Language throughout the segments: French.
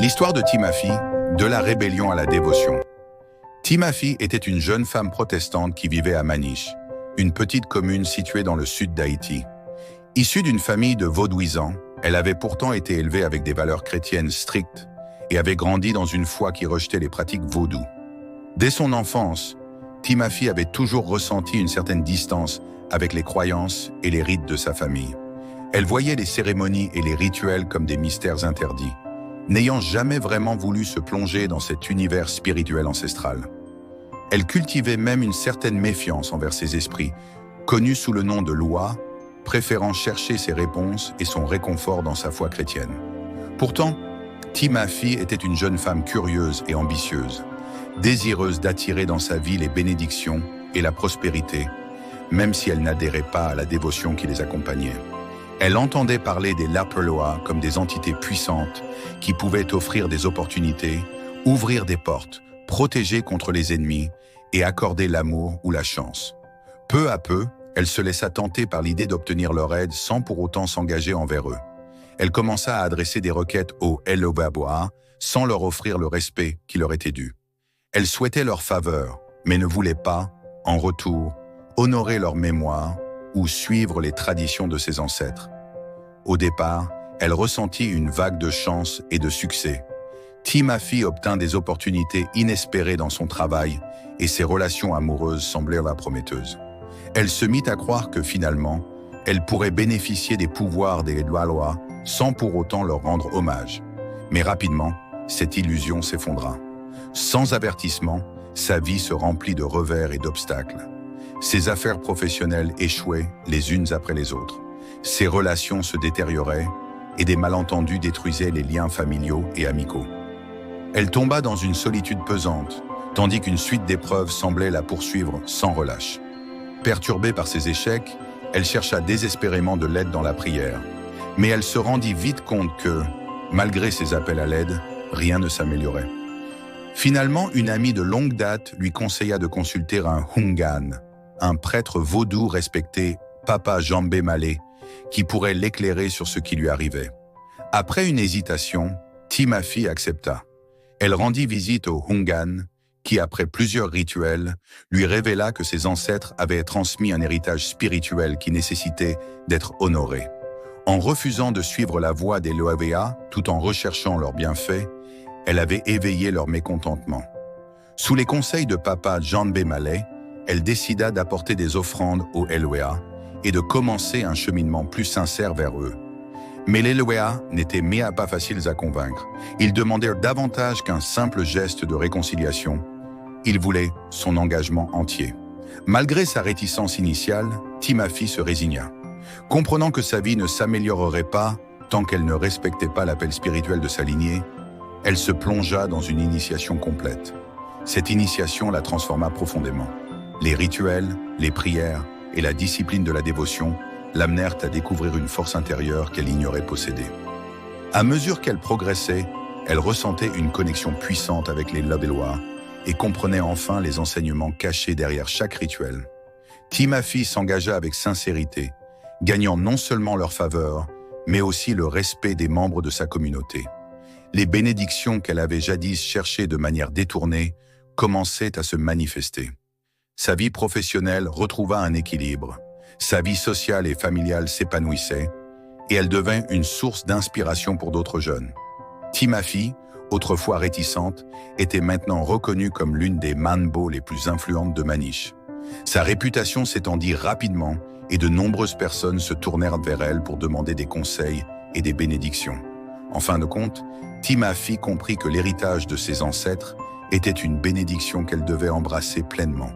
L'histoire de Timafi, de la rébellion à la dévotion. Timafi était une jeune femme protestante qui vivait à Maniche, une petite commune située dans le sud d'Haïti. Issue d'une famille de vaudouisants, elle avait pourtant été élevée avec des valeurs chrétiennes strictes et avait grandi dans une foi qui rejetait les pratiques vaudou. Dès son enfance, Timafi avait toujours ressenti une certaine distance avec les croyances et les rites de sa famille. Elle voyait les cérémonies et les rituels comme des mystères interdits, n'ayant jamais vraiment voulu se plonger dans cet univers spirituel ancestral. Elle cultivait même une certaine méfiance envers ces esprits, connus sous le nom de loi, préférant chercher ses réponses et son réconfort dans sa foi chrétienne. Pourtant, Timafi était une jeune femme curieuse et ambitieuse, désireuse d'attirer dans sa vie les bénédictions et la prospérité, même si elle n'adhérait pas à la dévotion qui les accompagnait. Elle entendait parler des Lapaloa comme des entités puissantes qui pouvaient offrir des opportunités, ouvrir des portes, protéger contre les ennemis et accorder l'amour ou la chance. Peu à peu, elle se laissa tenter par l'idée d'obtenir leur aide sans pour autant s'engager envers eux. Elle commença à adresser des requêtes aux Lapaloa sans leur offrir le respect qui leur était dû. Elle souhaitait leur faveur, mais ne voulait pas, en retour, honorer leur mémoire ou suivre les traditions de ses ancêtres. Au départ, elle ressentit une vague de chance et de succès. Timafi obtint des opportunités inespérées dans son travail et ses relations amoureuses semblèrent prometteuses. Elle se mit à croire que finalement, elle pourrait bénéficier des pouvoirs des Lapaloa sans pour autant leur rendre hommage. Mais rapidement, cette illusion s'effondra. Sans avertissement, sa vie se remplit de revers et d'obstacles. Ses affaires professionnelles échouaient les unes après les autres. Ses relations se détérioraient et des malentendus détruisaient les liens familiaux et amicaux. Elle tomba dans une solitude pesante, tandis qu'une suite d'épreuves semblait la poursuivre sans relâche. Perturbée par ses échecs, elle chercha désespérément de l'aide dans la prière. Mais elle se rendit vite compte que, malgré ses appels à l'aide, rien ne s'améliorait. Finalement, une amie de longue date lui conseilla de consulter un Hungan, un prêtre vaudou respecté, Papa Jambé Malé, qui pourrait l'éclairer sur ce qui lui arrivait. Après une hésitation, Timafi accepta. Elle rendit visite au Hungan, qui, après plusieurs rituels, lui révéla que ses ancêtres avaient transmis un héritage spirituel qui nécessitait d'être honoré. En refusant de suivre la voie des Lapaloa, tout en recherchant leurs bienfaits, elle avait éveillé leur mécontentement. Sous les conseils de Papa Jambé Malé, elle décida d'apporter des offrandes aux Lapaloa et de commencer un cheminement plus sincère vers eux. Mais les Lapaloa n'étaient pas faciles à convaincre. Ils demandèrent davantage qu'un simple geste de réconciliation. Ils voulaient son engagement entier. Malgré sa réticence initiale, Timafi se résigna. Comprenant que sa vie ne s'améliorerait pas tant qu'elle ne respectait pas l'appel spirituel de sa lignée, elle se plongea dans une initiation complète. Cette initiation la transforma profondément. Les rituels, les prières et la discipline de la dévotion l'amenèrent à découvrir une force intérieure qu'elle ignorait posséder. À mesure qu'elle progressait, elle ressentait une connexion puissante avec les Lapaloa et comprenait enfin les enseignements cachés derrière chaque rituel. Timafi s'engagea avec sincérité, gagnant non seulement leur faveur, mais aussi le respect des membres de sa communauté. Les bénédictions qu'elle avait jadis cherchées de manière détournée commençaient à se manifester. Sa vie professionnelle retrouva un équilibre, sa vie sociale et familiale s'épanouissait, et elle devint une source d'inspiration pour d'autres jeunes. Timafi, autrefois réticente, était maintenant reconnue comme l'une des manbo les plus influentes de Maniche. Sa réputation s'étendit rapidement et de nombreuses personnes se tournèrent vers elle pour demander des conseils et des bénédictions. En fin de compte, Timafi comprit que l'héritage de ses ancêtres était une bénédiction qu'elle devait embrasser pleinement.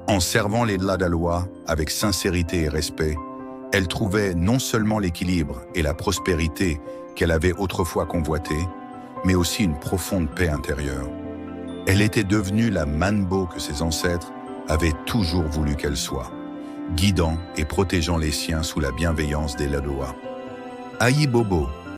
En servant les Lapaloa avec sincérité et respect, elle trouvait non seulement l'équilibre et la prospérité qu'elle avait autrefois convoitée, mais aussi une profonde paix intérieure. Elle était devenue la manbo que ses ancêtres avaient toujours voulu qu'elle soit, guidant et protégeant les siens sous la bienveillance des Lapaloa. Ayi Bobo,